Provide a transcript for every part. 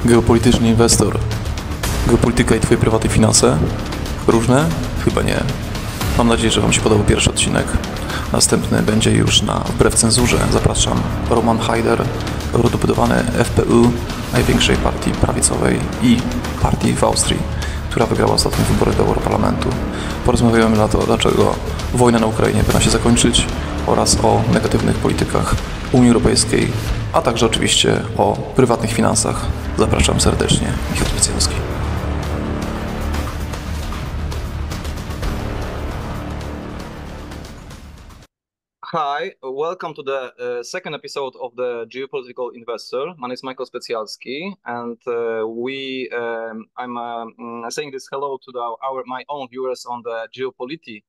Geopolityczny Inwestor. Geopolityka i Twoje prywatne finanse? Różne? Chyba nie. Mam nadzieję, że Wam się podobał pierwszy odcinek. Następny będzie już na Wbrew Cenzurze. Zapraszam. Roman Haider, Eurodeputowany FPÖ, największej partii prawicowej i partii w Austrii, która wygrała ostatnie wybory do Europarlamentu. Porozmawiamy na to, dlaczego wojna na Ukrainie powinna się zakończyć oraz o negatywnych politykach Unii Europejskiej, a także oczywiście o prywatnych finansach. Zapraszam serdecznie. Michał Specjalski. Hi, welcome to the second episode of the Geopolitical Investor. My name is Michael Specjalski, and I'm saying this hello to my own viewers on the Geopoliti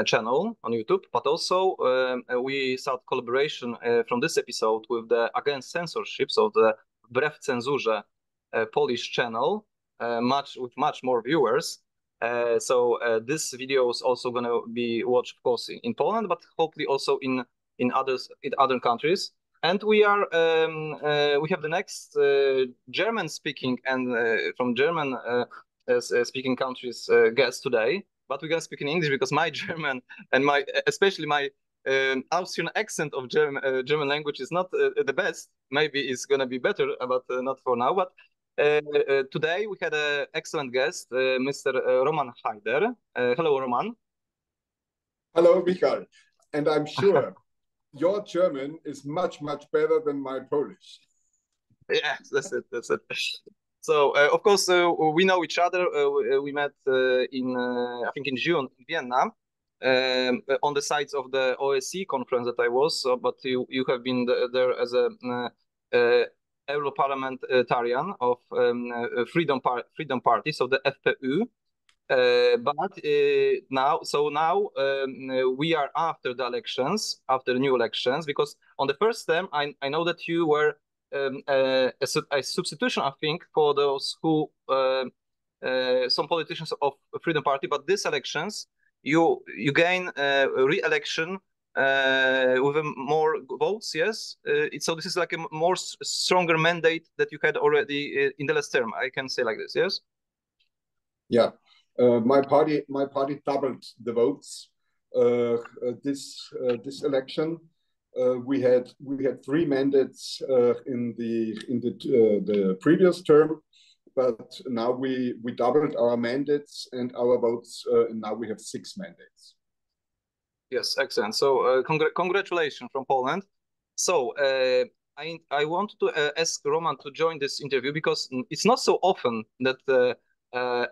channel on YouTube, but also we start collaboration from this episode with the Against Censorship, so the Wbrew Cenzurze Polish channel, with much more viewers. So this video is also going to be watched, of course, in Poland, but hopefully also in other countries. And we have the next German speaking and from German speaking countries guest today. But we're going to speak in English because my German and especially my Austrian accent of German language is not the best. Maybe it's going to be better, but not for now. But today we had an excellent guest, Mr. Roman Haider. Hello, Roman. Hello, Michael. And I'm sure your German is much, much better than my Polish. Yes, that's it. So, of course, we know each other. We met I think in June in Vienna, on the sides of the OSCE conference that I was. But you have been there as a Europarlamentarian of Freedom Party, so the FPÖ. But now we are after the elections, after the new elections, because on the first term, I know that you were a substitution, I think, for those who some politicians of Freedom Party. But these elections, you gain re-election with more votes. Yes, so this is like a more stronger mandate that you had already in the last term. I can say like this. Yes. Yeah, my party doubled the votes this election. We had 3 mandates in the previous term, but now we doubled our mandates and our votes, and now we have 6 mandates. Yes, excellent. So congratulations from Poland. So I want to ask Roman to join this interview because it's not so often that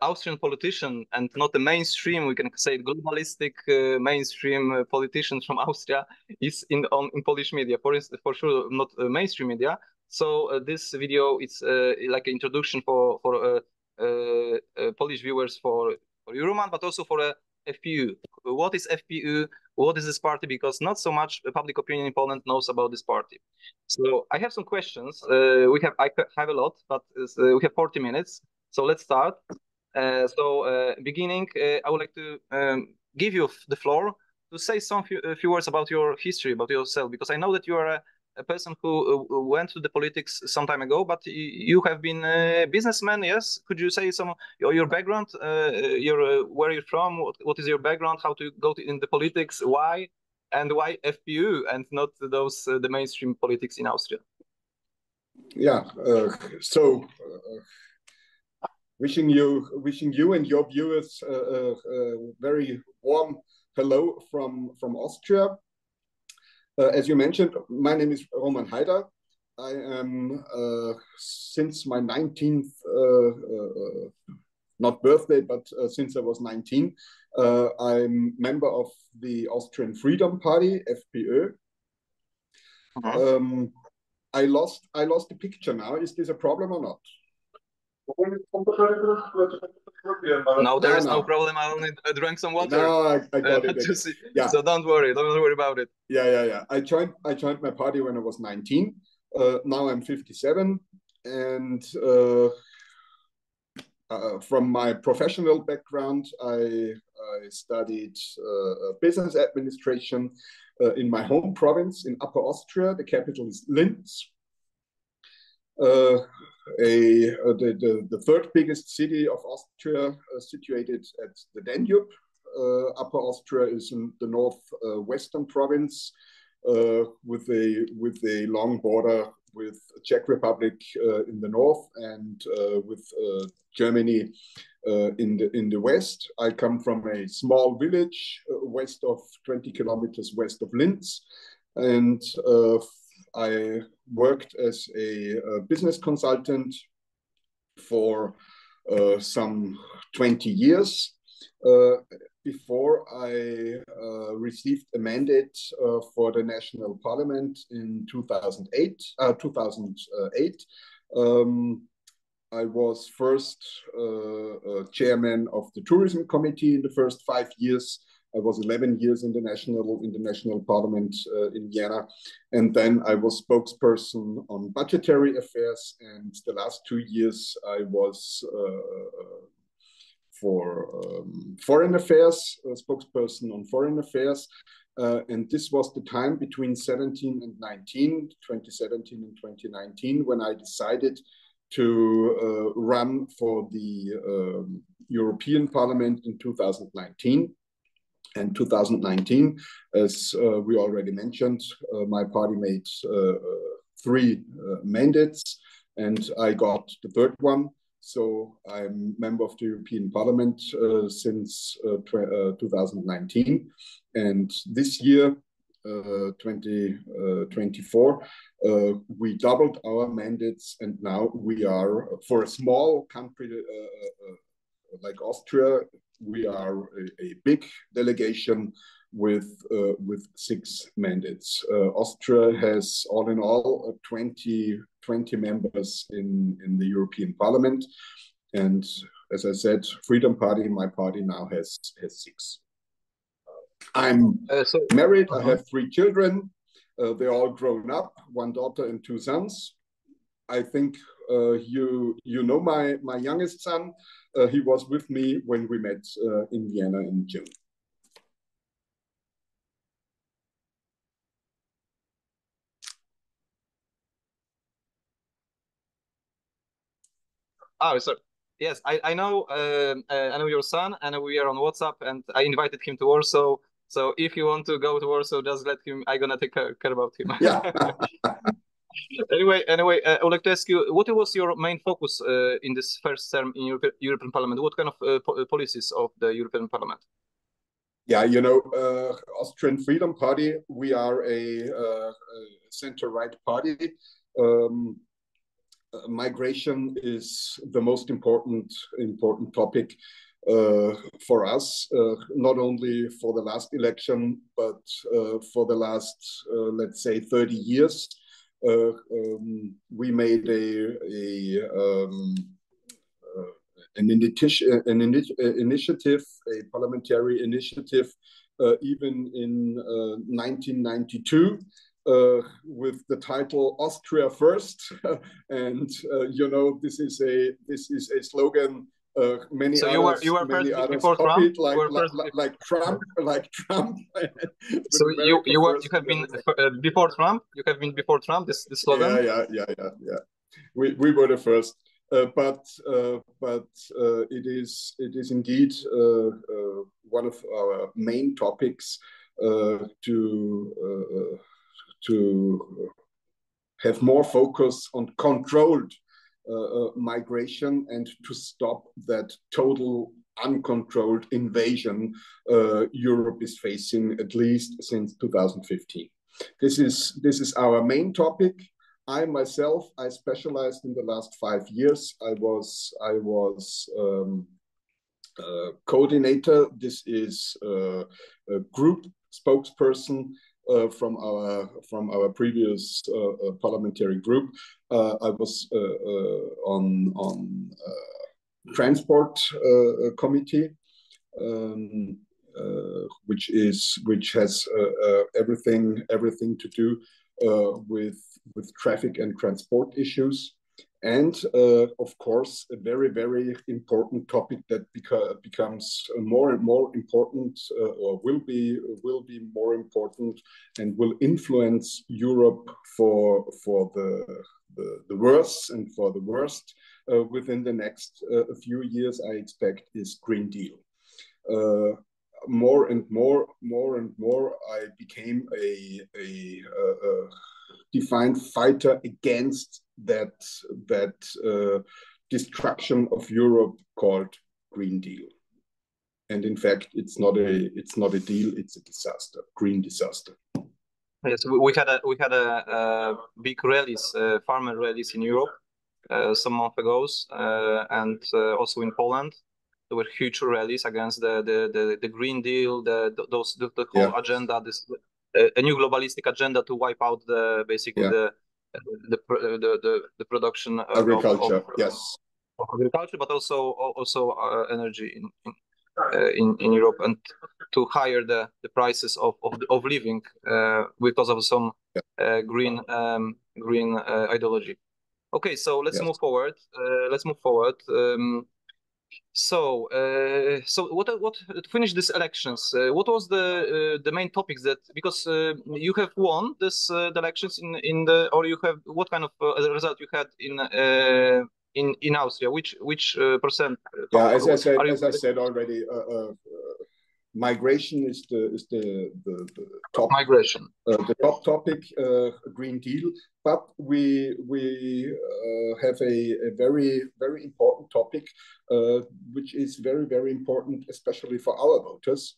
Austrian politician and not the mainstream, we can say globalistic mainstream politicians from Austria is in Polish media, for sure not mainstream media. So this video is like an introduction for Polish viewers for Roman, but also for FPÖ. What is FPÖ? What is this party? Because not so much public opinion in Poland knows about this party. So I have some questions. I have a lot, but we have 40 minutes. So let's start. Beginning, I would like to give you the floor to say some few words about your history, about yourself, because I know that you are a person who went to the politics some time ago, but you have been a businessman, yes? Could you say some your background, where you're from, what is your background, how to go in the politics, why FPÖ and not the mainstream politics in Austria? Yeah, wishing you and your viewers a very warm hello from Austria. As you mentioned, my name is Roman Haider. I am, since my 19th, not birthday, but since I was 19, I'm member of the Austrian Freedom Party, FPÖ. I lost the picture now. Is this a problem or not? No, there is no problem. I only drank some water. No, I got it. Yeah. So don't worry about it. Yeah. I joined my party when I was 19. Now I'm 57, and from my professional background, I studied business administration in my home province in Upper Austria. The capital is Linz. the third biggest city of Austria, situated at the Danube. Upper Austria is in the northwestern province, with a long border with Czech Republic in the north and with Germany in the west. I come from a small village west of 20 kilometers west of Linz, and I worked as a business consultant for some 20 years before I received a mandate for the National Parliament in 2008. I was first chairman of the Tourism Committee in the first 5 years. I was 11 years in the National Parliament in Vienna, and then I was spokesperson on budgetary affairs. And the last 2 years I was for foreign affairs, spokesperson on foreign affairs. And this was the time between 2017 and 2019, when I decided to run for the European Parliament in 2019. And 2019, as we already mentioned, my party made 3 mandates, and I got the third one. So I'm member of the European Parliament since 2019. And this year, 2024, we doubled our mandates, and now we are, for a small country like Austria, we are a big delegation with 6 mandates. Austria has all in all 20 members in the European Parliament, and as I said, Freedom Party, my party, now has 6. I'm married. I have 3 children. They're all grown up, 1 daughter and 2 sons. I think you know my youngest son. He was with me when we met in Vienna in June. Oh, so yes, I know your son, and we are on WhatsApp, and I invited him to Warsaw. So if you want to go to Warsaw, just let him. I'm gonna take care about him. Yeah. Anyway, I would like to ask you, what was your main focus in this first term in European Parliament? What kind of policies of the European Parliament? Yeah, you know, Austrian Freedom Party, we are a center-right party. Migration is the most important topic for us, not only for the last election, but for the last, let's say, 30 years. We made an initiative, a parliamentary initiative, even in 1992, with the title "Austria First," and you know, this is a slogan. Many others copied, like Trump. So you have been before Trump. You have been before Trump. This slogan. Yeah. We were the first. But it is indeed one of our main topics to have more focus on controlled migration and to stop that total uncontrolled invasion Europe is facing, at least since 2015. This is our main topic. I myself, I specialized in the last 5 years. I was coordinator. This is a group spokesperson from our previous parliamentary group. I was on transport committee, which has everything to do with traffic and transport issues. And of course, a very, very important topic that becomes more and more important, or will be more important, and will influence Europe for the worse and for the worst within the next few years, I expect, is Green Deal. More and more, I became a defined fighter against that destruction of Europe called Green Deal. And in fact, it's not a deal; it's a disaster, green disaster. Yes, we had a big rallies, farmer rallies in Europe some months ago, and also in Poland. There were huge rallies against the Green Deal, the whole agenda, this a new globalistic agenda to wipe out the production agriculture, of agriculture, but also energy in Europe, and to higher the prices of living because of some green ideology. Okay, so let's move forward. So what to finish these elections? What was the main topics that, because you have won the elections or you have, what kind of result you had in Austria? Which percent? As I said already, migration is the top migration. The top topic, Green Deal. But we have a very, very important topic, which is very, very important, especially for our voters.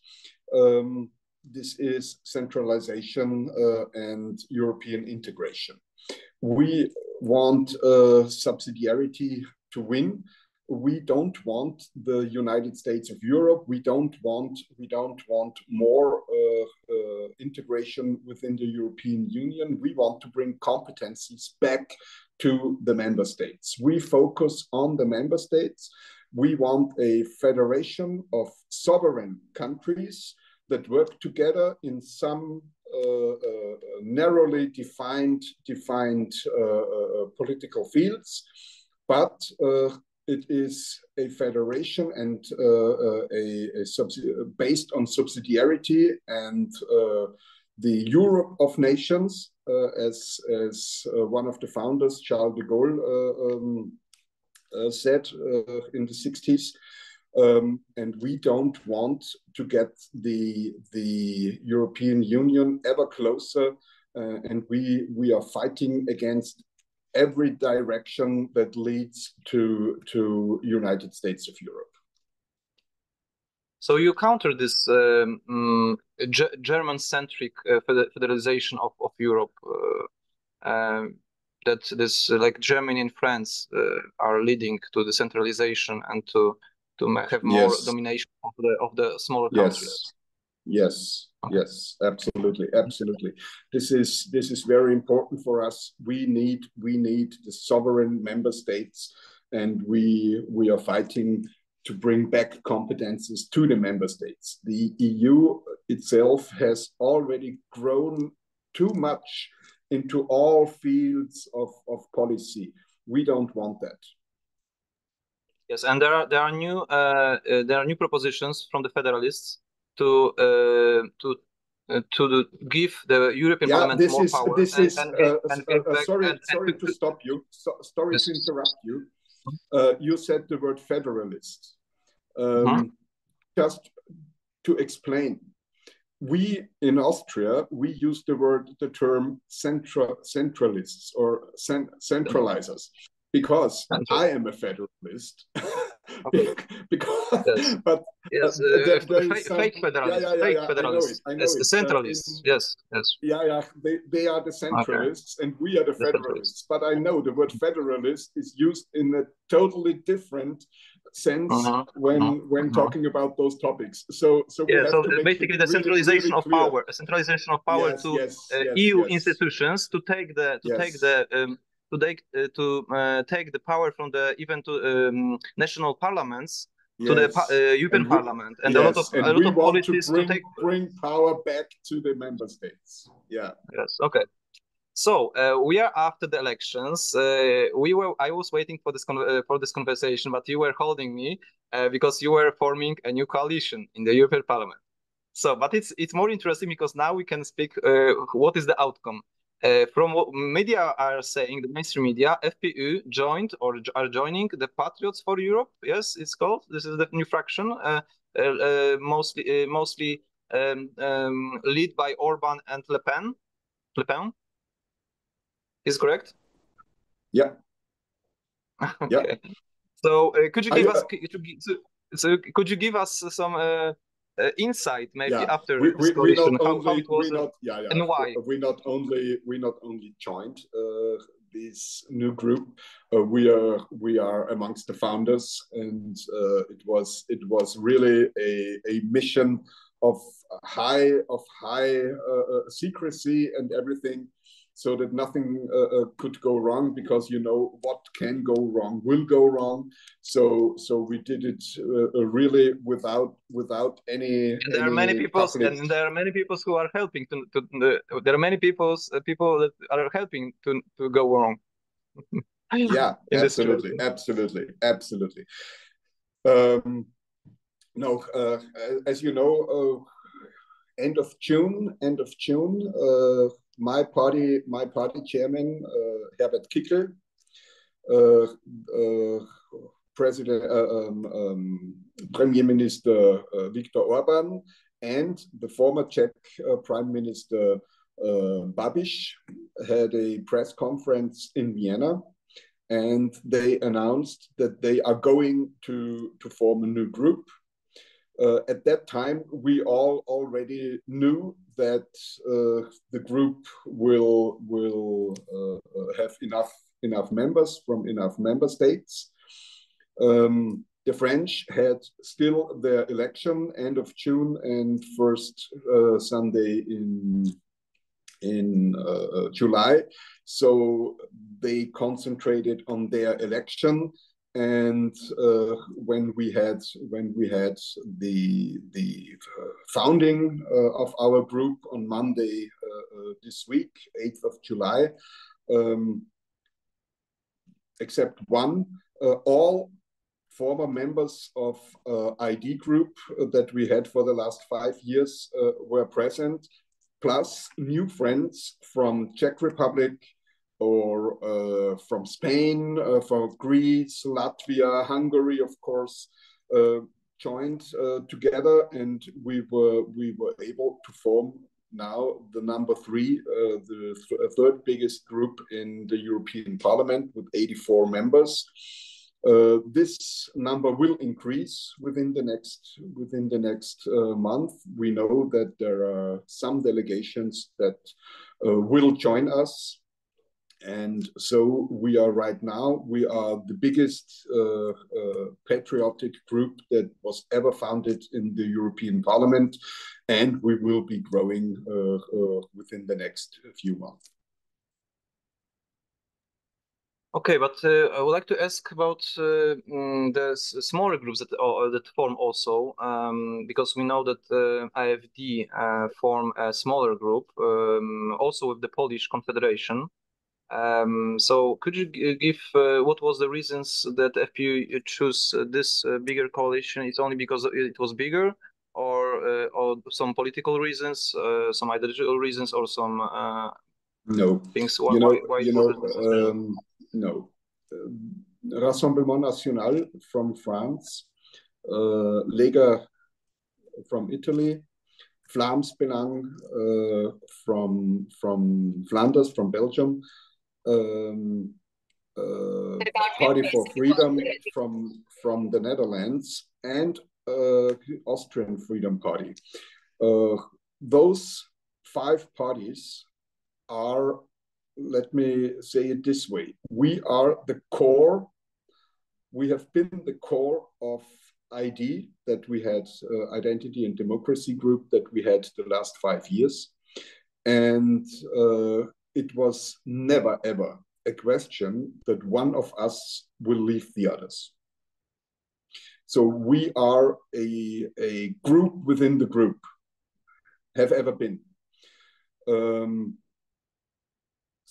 This is centralization and European integration. We want subsidiarity to win. We don't want the United States of Europe. We don't want more integration within the European Union. We want to bring competencies back to the member states. We focus on the member states. We want a federation of sovereign countries that work together in some narrowly defined political fields, but it is a federation and based on subsidiarity and the Europe of nations, as one of the founders, Charles de Gaulle, said in the 60s. And we don't want to get the European Union ever closer, and we are fighting against every direction that leads to United States of Europe. So you counter this German-centric federalization of Europe, that this like Germany and France are leading to the centralization and to have more domination of the smaller countries. Yes, absolutely. This is very important for us. We need the sovereign member states, and we are fighting to bring back competences to the member states. The EU itself has already grown too much into all fields of policy. We don't want that. Yes, and there are new propositions from the federalists to give the European Parliament more power. Sorry to stop you. Sorry to interrupt you. You said the word federalist. Just to explain, we in Austria, we use the term centralists or centralizers, because I am a federalist. Fake federalists, I know it. Centralists, yes. They are the centralists, and we are the federalists. But I know the word federalist is used in a totally different sense when talking about those topics. So basically the centralization of power, to EU institutions to take the power from the national parliaments to the European Parliament, and a lot of policies to bring power back to the member states. Yes. Okay. So we are after the elections. I was waiting for this conversation, but you were holding me because you were forming a new coalition in the European Parliament. So, but it's more interesting because now we can speak. What is the outcome? From what media are saying, the mainstream media, FPÖ joined or are joining the Patriots for Europe. Yes, it's called. This is the new fraction, mostly led by Orban and Le Pen. Le Pen is correct. Yeah. Okay. Yeah. So could you give us could you give us some insight maybe after this we coalition not only how it was and why we not only joined this new group, we are amongst the founders, and it was really a mission of high secrecy and everything, so that nothing could go wrong, because you know what can go wrong will go wrong. So we did it really without any. And there are many people, and there are many people who are helping there are many people that are helping to go wrong. Yeah, absolutely. No, as you know, end of June, my party chairman, Herbert Kickl, President, Premier Minister Viktor Orban, and the former Czech Prime Minister Babiš had a press conference in Vienna, and they announced that they are going to form a new group. At that time, we all already knew that the group will have enough members from enough member states. The French had still their election end of June and first Sunday in July, so they concentrated on their election. And when we had the founding of our group on Monday this week, 8th of July, except one, all former members of ID group that we had for the last 5 years were present, plus new friends from Czech Republic, or from Spain, from Greece, Latvia, Hungary, of course, joined together, and we were able to form now the number 3, the third biggest group in the European Parliament with 84 members. This number will increase within the next month. We know that there are some delegations that will join us. And so we are the biggest patriotic group that was ever founded in the European Parliament, and we will be growing within the next few months. Okay, but I would like to ask about the smaller groups that form also, because we know that AfD form a smaller group, also with the Polish Confederation. So could you give what was the reasons that FPÖ choose this bigger coalition? It's only because it was bigger, or some political reasons, some ideological reasons, or some no things? No. Rassemblement National from France, Lega from Italy, Vlaams Belang from Flanders, from Belgium, Party for Freedom from the Netherlands, and Austrian Freedom Party. Those 5 parties are, let me say it this way, we are the core. We have been the core of ID that we had, Identity and Democracy Group, that we had the last 5 years. And it was never, ever a question that one of us will leave the others. So we are a group within the group, have ever been.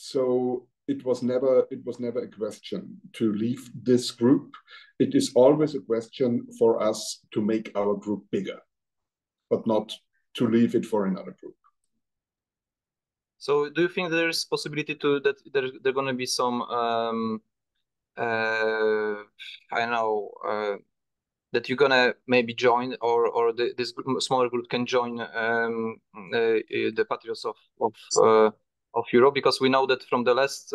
So it was never a question to leave this group. It is always a question for us to make our group bigger, but not to leave it for another group. So do you think there's possibility that there going to be some I don't know, that you're gonna maybe join, or this smaller group can join the Patriots of Europe? Because we know that from the last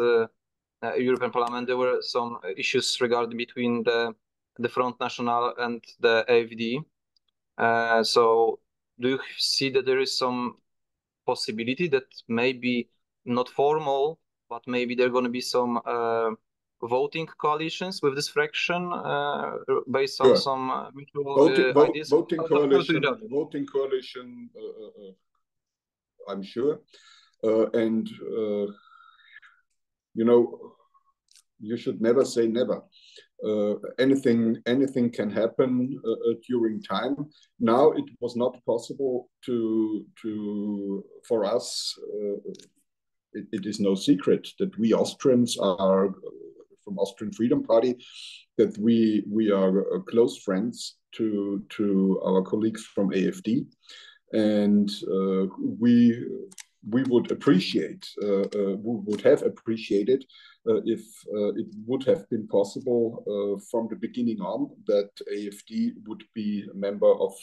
European Parliament there were some issues regarding between the Front National and the AfD. So do you see that there is some possibility that maybe not formal, but maybe there are going to be some voting coalitions with this fraction based on some mutual ideas? Voting coalition, I'm sure. And, you know, you should never say never. Anything can happen during time. Now it was not possible for us. It is no secret that we Austrians are from Austrian Freedom Party, that we are close friends to our colleagues from AfD, and we would appreciate, we would have appreciated if it would have been possible from the beginning on that AfD would be a member of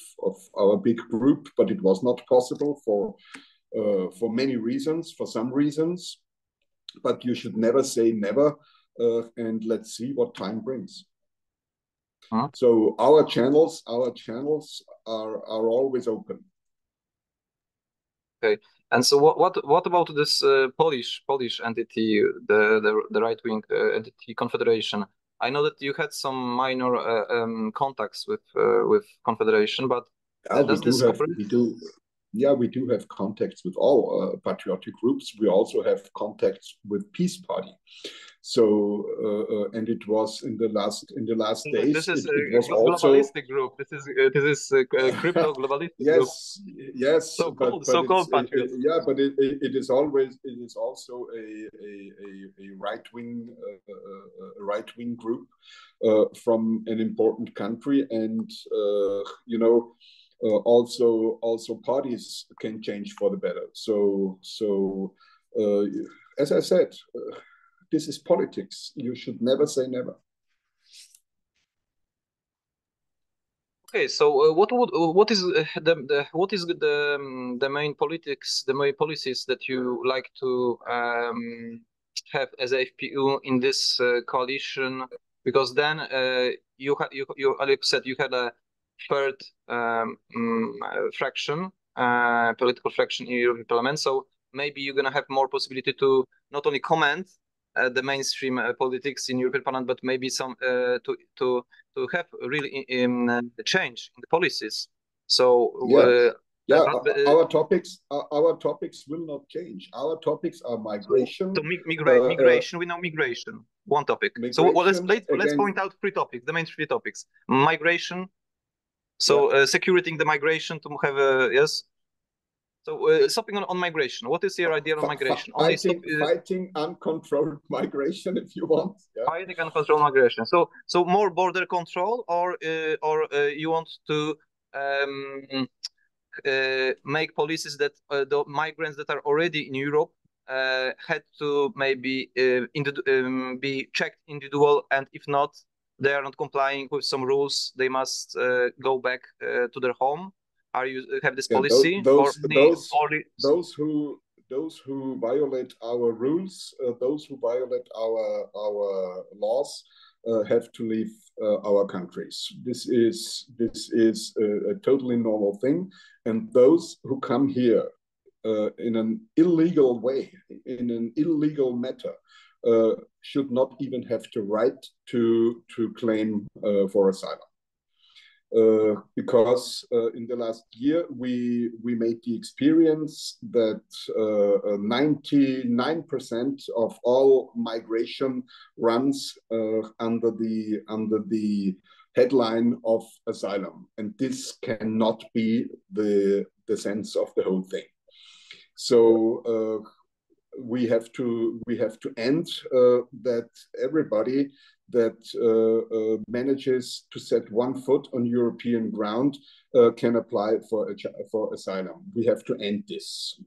our big group, but it was not possible for many reasons, for some reasons. But you should never say never, and let's see what time brings. Huh? So our channels are always open. Okay. And so what about this Polish entity, the right wing entity Confederation? I know that you had some minor contacts with Confederation, but does this operate? We do have contacts with all patriotic groups. We also have contacts with Peace Party. So and it was in the last days. This is it was globalistic group. This is crypto globalistic group. Yes. So called patriots. But it is also a right wing group from an important country, and you know. Also parties can change for the better. So as I said, this is politics. You should never say never. Okay, so what is the main politics, the main policies that you like to have as a FPÖ in this coalition? Because then you Alex said you had a third fraction, political fraction in European Parliament. So maybe you're gonna have more possibility to not only comment the mainstream politics in European Parliament, but maybe some to have really change in the policies. So our topics will not change. Our topics are migration. So migration, we know migration. One topic. So let's point out three topics, the main three topics: migration. So securing the migration to have yes. So stopping on migration. What is your idea on migration? Fighting uncontrolled migration, if you want. Yeah. Fighting uncontrolled migration. So more border control, or you want to make policies that the migrants that are already in Europe had to maybe be checked individual, and if not, they are not complying with some rules, they must go back to their home. Are you have this policy? Those who violate our rules, those who violate our laws, have to leave our countries. This is a totally normal thing, and those who come here in an illegal way, in an illegal matter, should not even have the right to claim for asylum. Because in the last year we made the experience that 99% of all migration runs under the headline of asylum, and this cannot be the sense of the whole thing. So we have to end that everybody that manages to set one foot on European ground can apply for asylum. We have to end this.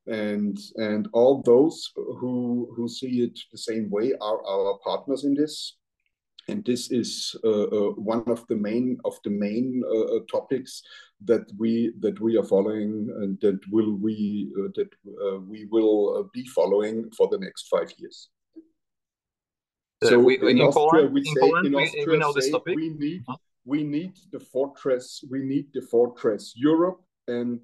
And all those who see it the same way are our partners in this. And this is one of the main topics that we are following, and that we will be following for the next 5 years. So in Austria, we know this topic. We need the fortress. We need the fortress Europe. And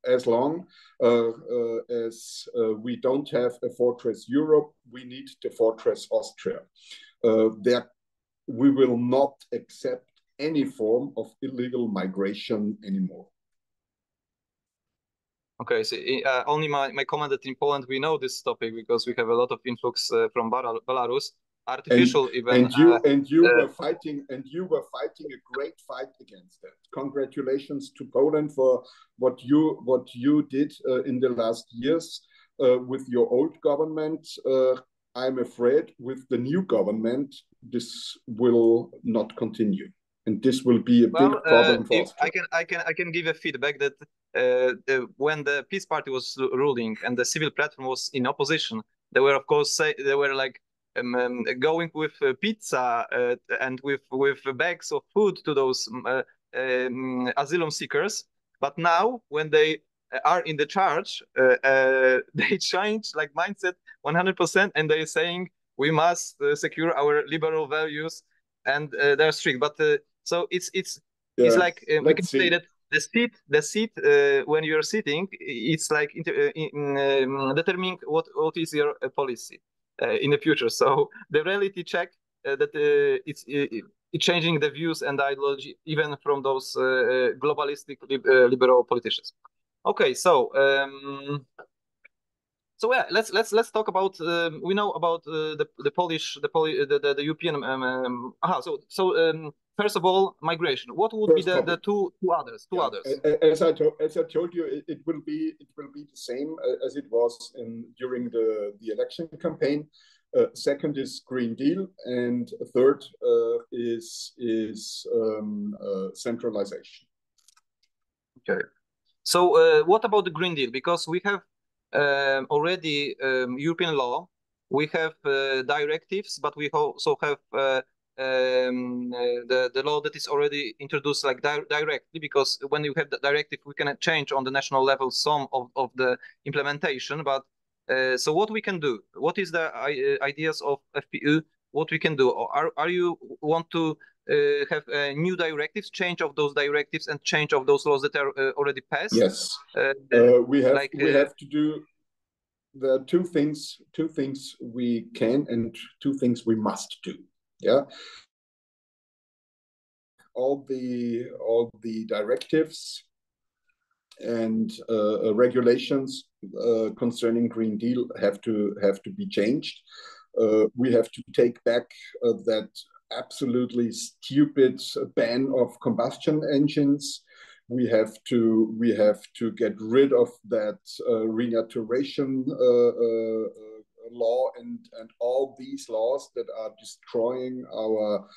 as long as we don't have a fortress Europe, we need the fortress Austria. We will not accept any form of illegal migration anymore. Okay, so only my comment that in Poland we know this topic because we have a lot of influx from Belarus, artificial even. And you were fighting a great fight against that. Congratulations to Poland for what you did in the last years with your old government. I'm afraid with the new government, this will not continue, and this will be a big problem for us. I can give a feedback that when the Peace Party was ruling and the civil platform was in opposition, they were of course like going with pizza and with bags of food to those asylum seekers. But now when they are in the charge, they change like mindset 100%, and they're saying we must secure our liberal values, and they're strict. But so it's like we can say that the seat when you're sitting, it's like determining what is your policy in the future. So the reality check that it's changing the views and ideology even from those globalistic liberal politicians. Okay, so yeah, let's talk about. We know about the Polish, the European. First of all, migration. What would be the two others? As I told you, it will be the same as it was during the election campaign. Second is Green Deal, and third is centralization. Okay. So what about the Green Deal? Because we have already European law, we have directives, but we also have the law that is already introduced like directly, because when you have the directive, we can change on the national level some of the implementation. But so what we can do? What is the ideas of FPÖ? What we can do? Are you want to have new directives, change of those directives, and change of those laws that are already passed? Yes, we have to do. There are two things we can and two things we must do. Yeah, all the directives and regulations concerning Green Deal have to be changed. We have to take back that absolutely stupid ban of combustion engines. We have to get rid of that renaturation law and all these laws that are destroying our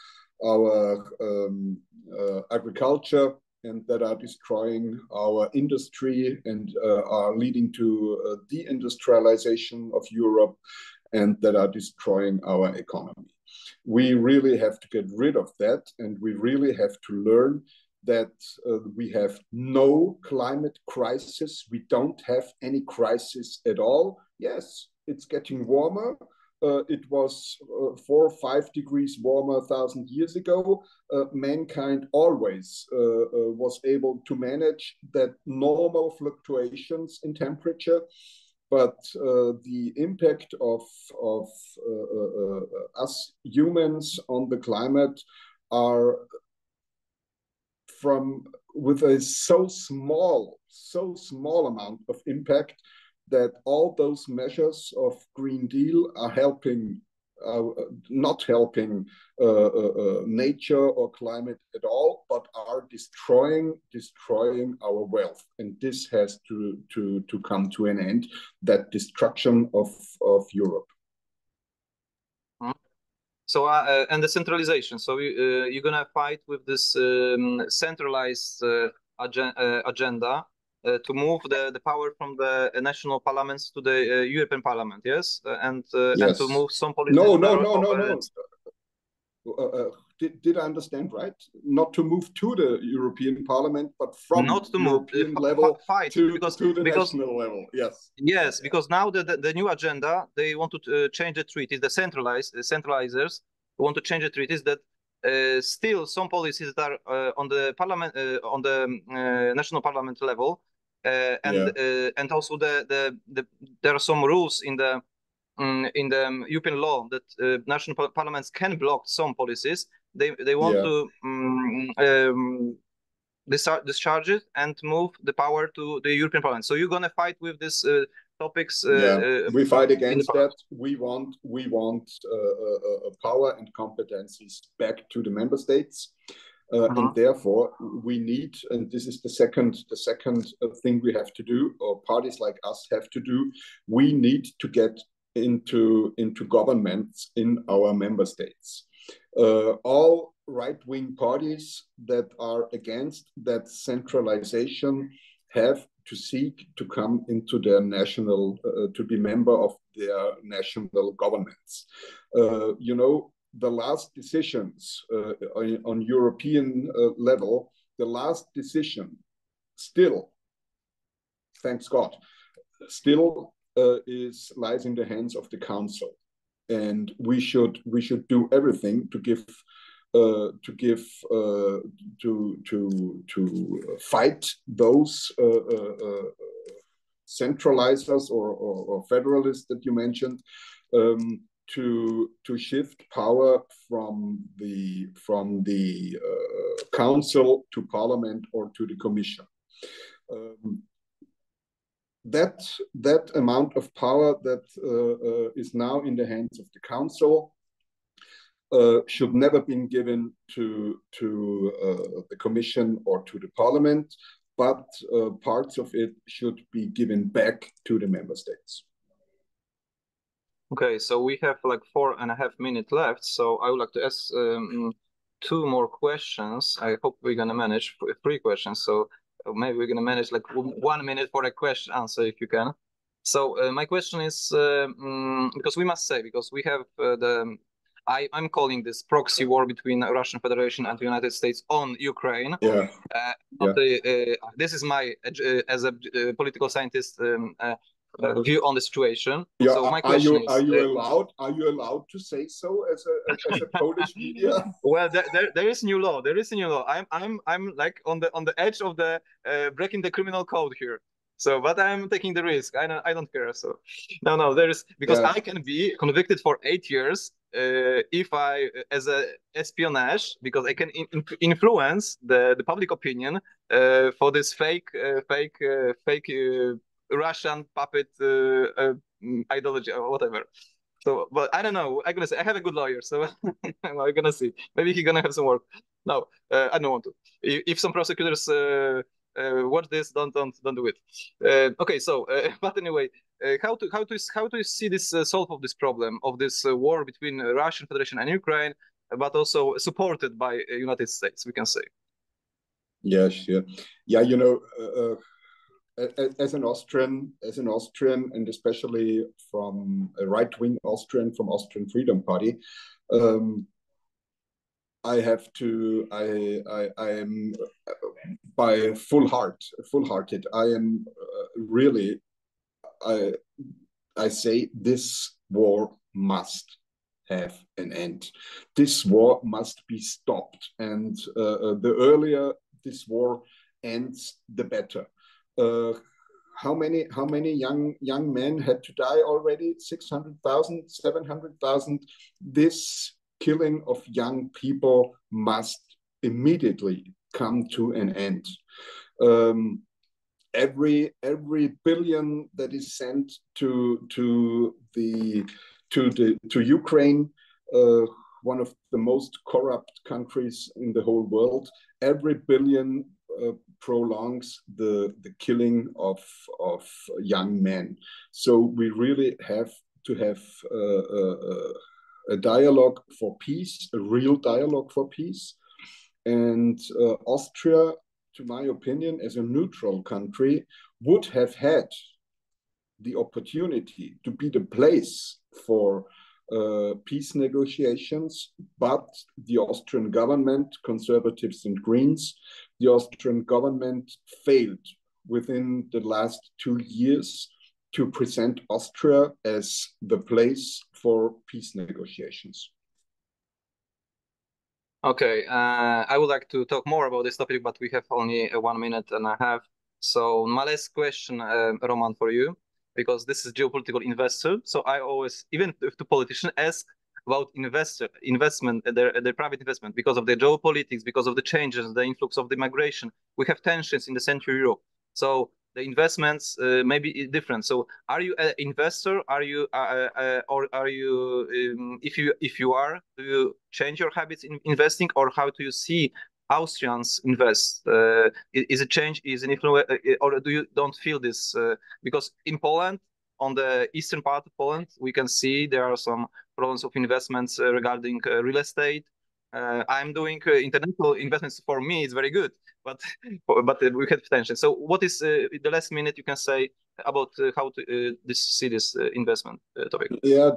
agriculture and that are destroying our industry and are leading to deindustrialization of Europe and that are destroying our economy. We really have to get rid of that, and we really have to learn that we have no climate crisis. We don't have any crisis at all. Yes, it's getting warmer. It was 4 or 5 degrees warmer 1,000 years ago. Mankind always was able to manage that normal fluctuations in temperature. But the impact of us humans on the climate are with a so small amount of impact that all those measures of Green Deal are helping not helping nature or climate at all, but are destroying our wealth, and this has to come to an end. That destruction of Europe. So and the centralization. So you're gonna fight with this centralized agenda to move the power from the national parliaments to the European Parliament, yes, and to move some policies. No. Did I understand right? Not to move to the European Parliament, but from not to European move, level fight, to the because national level. Yes. Yes, because now the new agenda, they want to change the treaties. The centralizers want to change the treaties that still some policies that are on the parliament, on the national parliament level, and also there are some rules in the European law that national parliaments can block some policies. They want to discharge it and move the power to the European Parliament. So you're going to fight with these topics. We fight against that. We want power and competencies back to the member states, and therefore we need. And this is the second thing we have to do, or parties like us have to do. We need to get into governments in our member states. All right-wing parties that are against that centralization have to seek to come into their national, to be member of their national governments. You know, the last decisions on European level, the last decision still, thanks God, still lies in the hands of the Council. And we should do everything to fight those centralizers or federalists that you mentioned, to shift power from the Council to Parliament or to the Commission. That amount of power that is now in the hands of the Council should never been given to the Commission or to the Parliament, but parts of it should be given back to the member states. Okay, so we have like 4.5 minutes left. So I would like to ask 2 more questions. I hope we're gonna manage 3 questions. So maybe we're gonna manage like 1 minute for a question answer if you can. So my question is because we must say, because we have I'm calling this proxy war between the Russian Federation and the United States on Ukraine. This is my as a political scientist view on the situation. Yeah, so my question is, are you allowed to say so as a Polish media? Well, there is new law. There is a new law. I'm like on the edge of the breaking the criminal code here. So, but I'm taking the risk. I don't care. So, no, there is, because I can be convicted for 8 years if I as a espionage, because I can influence the public opinion for this fake Russian puppet ideology or whatever. So, but I don't know. I'm gonna say I have a good lawyer, so I'm gonna see. Maybe he's gonna have some work. No, I don't want to. If some prosecutors watch this, don't do it. Okay, so but anyway, how do you see this solve of this problem of this war between Russian Federation and Ukraine, but also supported by United States, we can say? Yes, yeah. You know, as an Austrian, and especially from a right-wing Austrian from Austrian Freedom Party, I am by full-hearted. I am really. I say this war must have an end. This war must be stopped, and the earlier this war ends, the better. How many young men had to die already? 600,000, 700,000. This killing of young people must immediately come to an end. Every billion that is sent to the to Ukraine, one of the most corrupt countries in the whole world. Every billion prolongs the killing of young men. So we really have to have a dialogue for peace, a real dialogue for peace. And Austria, to my opinion, as a neutral country, would have had the opportunity to be the place for peace negotiations, but the Austrian government, conservatives and Greens, the Austrian government failed within the last 2 years to present Austria as the place for peace negotiations. Okay, I would like to talk more about this topic, but we have only 1 minute and a half. So my last question, Roman, for you, because this is geopolitical investor. So I always, even if the politician, ask about investment, their private investment, because of the geopolitics, because of the changes, the influx of the migration. We have tensions in the Central Europe. So the investments may be different. So are you an investor? Are you or are you if you are, do you change your habits in investing, or how do you see Austrians invest? Is it change? Is an influence, or do you don't feel this? Because in Poland, on the eastern part of Poland, we can see there are some problems of investments regarding real estate. I'm doing international investments. For me, it's very good, but we have tension. So, what is the last minute you can say about how to see this investment topic? Yeah,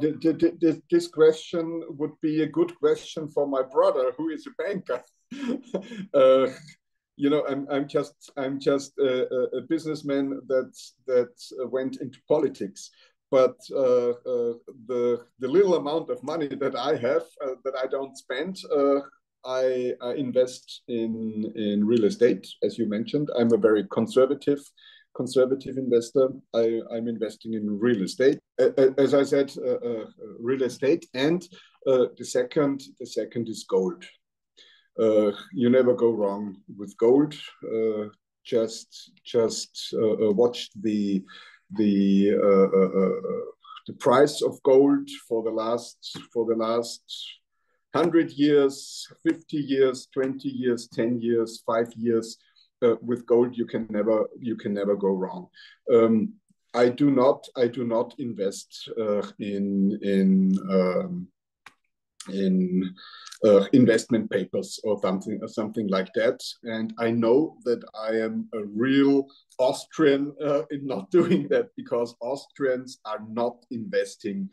this question would be a good question for my brother, who is a banker. You know, I'm just a businessman that went into politics. But the little amount of money that I have that I don't spend, I invest in real estate, as you mentioned. I'm a very conservative investor. I'm investing in real estate. As I said, real estate, and the second is gold. You never go wrong with gold. Just watch the price of gold for the last 100 years, 50 years, 20 years, 10 years, 5 years. With gold, you can never go wrong. I do not invest in investment papers or something like that. And I know that I am a real Austrian in not doing that, because Austrians are not investing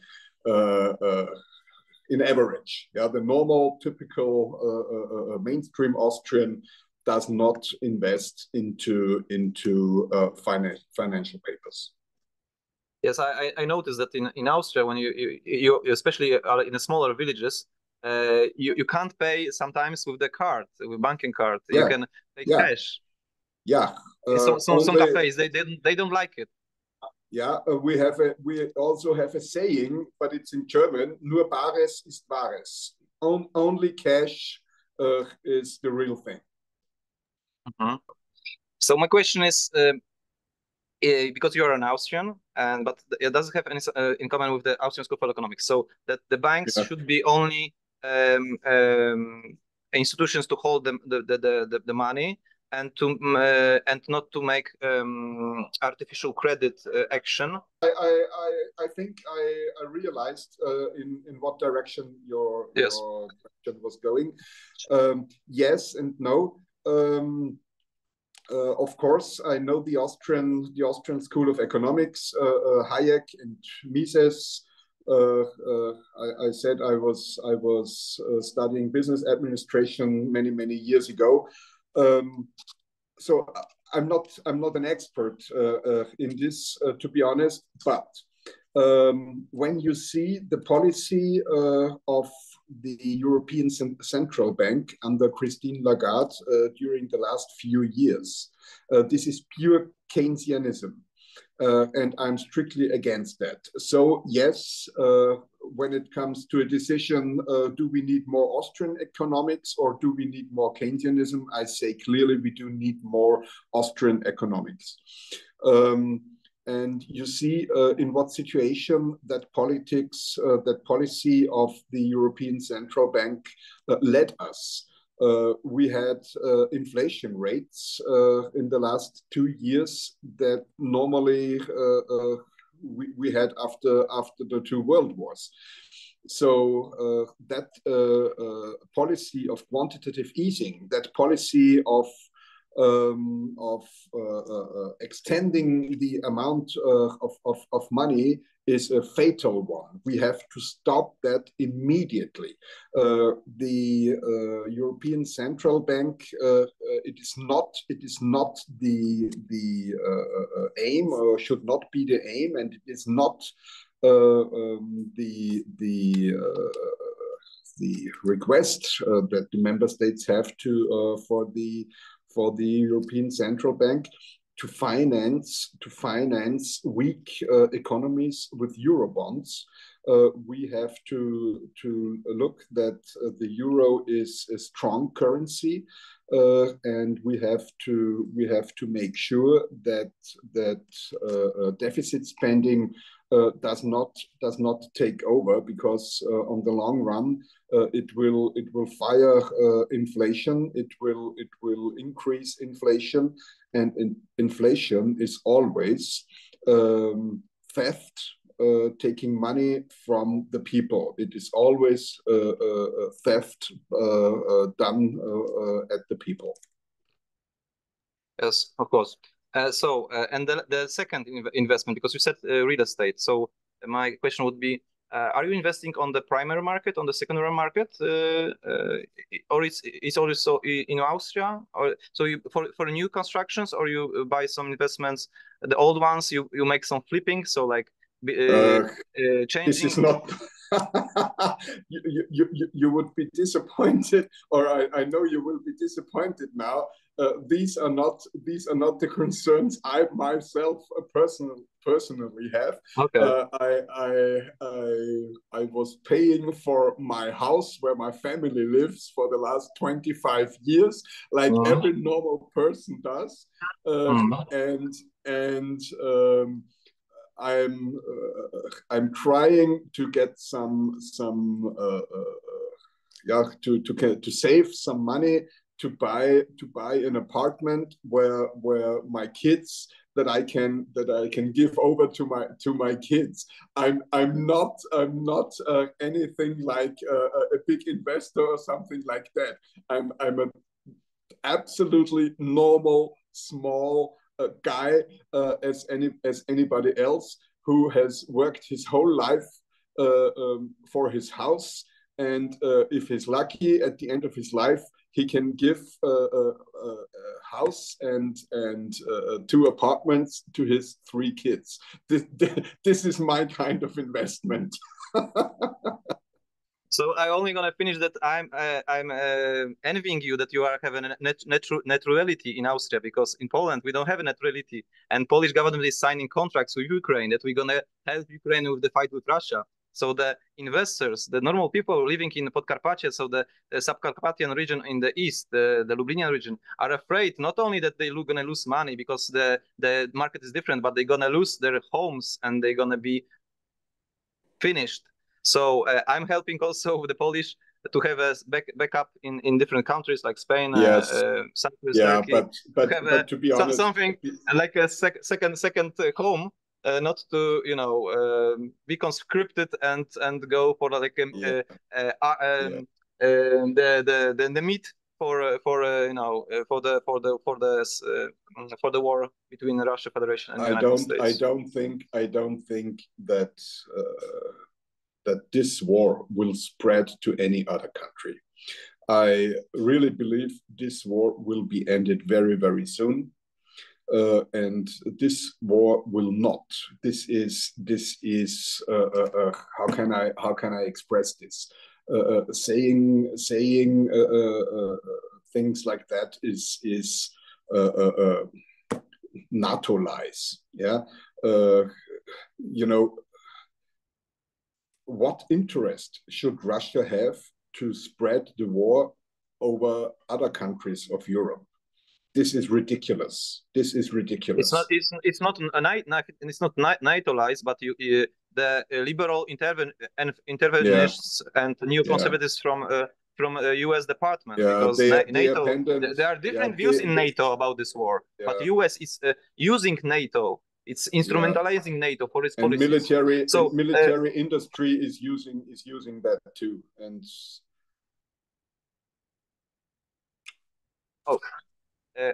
in average. Yeah, the normal, typical mainstream Austrian does not invest into financial papers. Yes, I noticed that in Austria, when you especially are in the smaller villages, you can't pay sometimes with the card, with banking card. Yeah. You can pay cash. Yeah. Some cafes they don't like it. Yeah, we also have a saying, but it's in German: "Nur Bares ist Wahres." Only cash is the real thing. Mm-hmm. So my question is, because you are an Austrian, but it doesn't have any in common with the Austrian School of Economics, so that the banks should be only institutions to hold the money, and not to make artificial credit action. I think I realized in what direction your question was going. Yes and no. Of course, I know the Austrian School of Economics, Hayek and Mises. I said I was studying business administration many years ago. So I'm not an expert in this, to be honest. But when you see the policy of the European Central Bank under Christine Lagarde during the last few years, this is pure Keynesianism. And I'm strictly against that. So yes, when it comes to a decision, do we need more Austrian economics or do we need more Keynesianism? I say clearly we do need more Austrian economics. and you see in what situation that that policy of the European Central Bank led us. We had inflation rates in the last 2 years that normally we had after the 2 world wars. So that policy of quantitative easing, that policy of extending the amount of money is a fatal one. We have to stop that immediately. The European Central Bank, it is not the aim, or should not be the aim, and it is not the request that the member states have to for the European Central Bank to finance weak economies with Eurobonds. We have to look that the euro is a strong currency, and we have to make sure that deficit spending does not take over, because on the long run it will fire inflation. It will increase inflation, and inflation is always theft, taking money from the people. It is always theft done at the people. Yes, of course. And the second investment, because you said real estate. So my question would be, are you investing on the primary market, on the secondary market, or it's also in Austria? Or so you, for new constructions, or you buy some investments, the old ones, you make some flipping, so like changing? This is not. You would be disappointed, or I know you will be disappointed now. These are not the concerns I myself personally have. Okay. I was paying for my house where my family lives for the last 25 years, like every normal person does, and I'm trying to get to save some money to buy an apartment where my kids, that I can give over to my kids. I'm not anything like a big investor or something like that. I'm an absolutely normal small guy as anybody else, who has worked his whole life for his house, and if he's lucky, at the end of his life, he can give a house and 2 apartments to his 3 kids. This is my kind of investment. So I'm only gonna finish that. I'm envying you that you have a neutrality in Austria, because in Poland we don't have a neutrality, and Polish government is signing contracts with Ukraine that we're gonna help Ukraine with the fight with Russia. So the investors, the normal people living in Podkarpacie, so the Subcarpathian region in the east, the Lublinian region, are afraid not only that they're gonna lose money because the market is different, but they're gonna lose their homes and they're gonna be finished. So I'm helping also with the Polish to have a backup in different countries like Spain, Cyprus, Turkey. But to be honest, something like a second home, not to be conscripted and go for like the meat for the war between Russia Federation and the United States. I don't think that this war will spread to any other country. I really believe this war will be ended very, very soon. And this war will not. This is how can I express this? Saying things like that is NATO lies. Yeah, what interest should Russia have to spread the war over other countries of Europe? this is ridiculous. This is ridiculous. It's not NATO-ized, but the liberal interventionists and new conservatives from U.S. department, because NATO, there are different views in NATO about this war, but U.S. is using NATO. It's instrumentalizing NATO for its policies. Military industry is using that too. And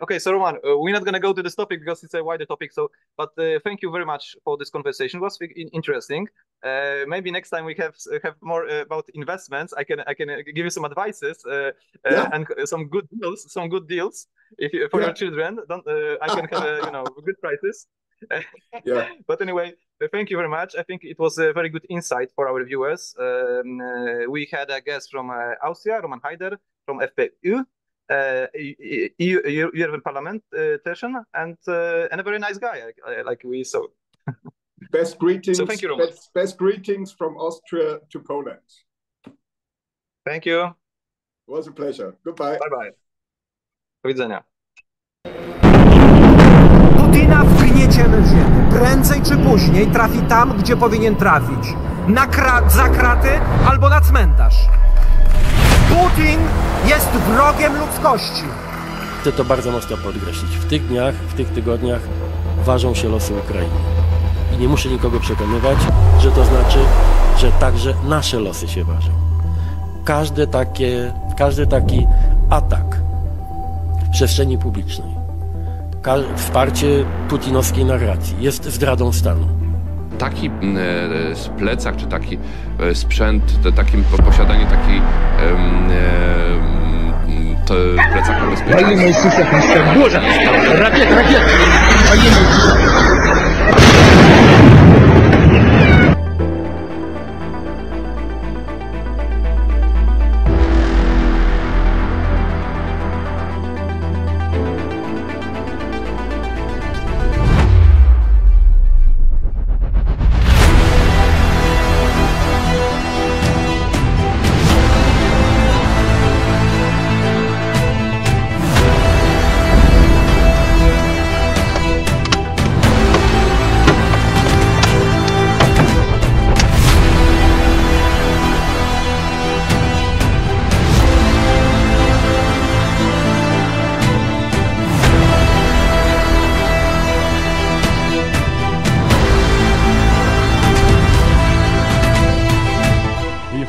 okay, so Roman, we're not going to go to this topic because it's a wider topic. So, but thank you very much for this conversation. It was interesting. Maybe next time we have more about investments. I can give you some advices and some good deals for your children. I can have good prices. But anyway, thank you very much. I think it was a very good insight for our viewers. We had a guest from Austria, Roman Haider from FPÖ. European parliamentarian and a very nice guy, like we saw. Best greetings. So thank you, Roman. Best greetings from Austria to Poland. Thank you. It was a pleasure. Goodbye. Bye bye. Do widzenia. Putina wgnieciemy w ziemię. Prędzej czy później trafi tam, gdzie powinien trafić. Za kraty albo na cmentarz. Putin jest wrogiem ludzkości. Chcę to bardzo mocno podkreślić. W tych dniach, w tych tygodniach ważą się losy Ukrainy. I nie muszę nikogo przekonywać, że to znaczy, że także nasze losy się ważą. Każdy taki atak w przestrzeni publicznej, wsparcie putinowskiej narracji jest zdradą stanu. Taki plecak, czy taki sprzęt, posiadanie takiej plecaka bezpieczeństwa.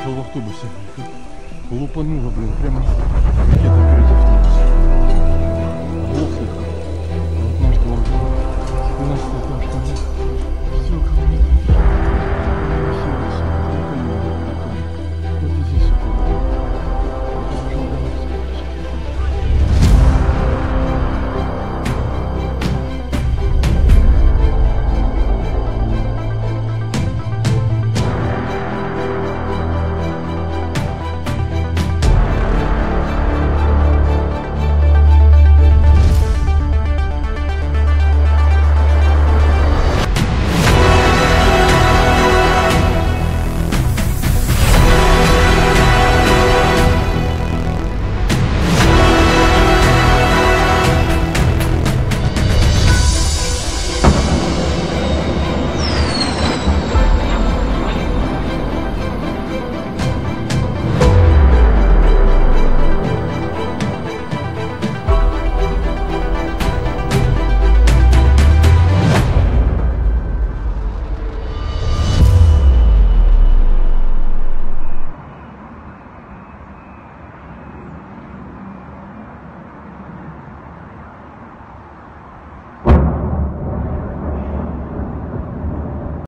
В автобусе лупануло, блин, прямо ракета впереди автобуса. Глох слегка. Вот наш глох. У нас это что? Все,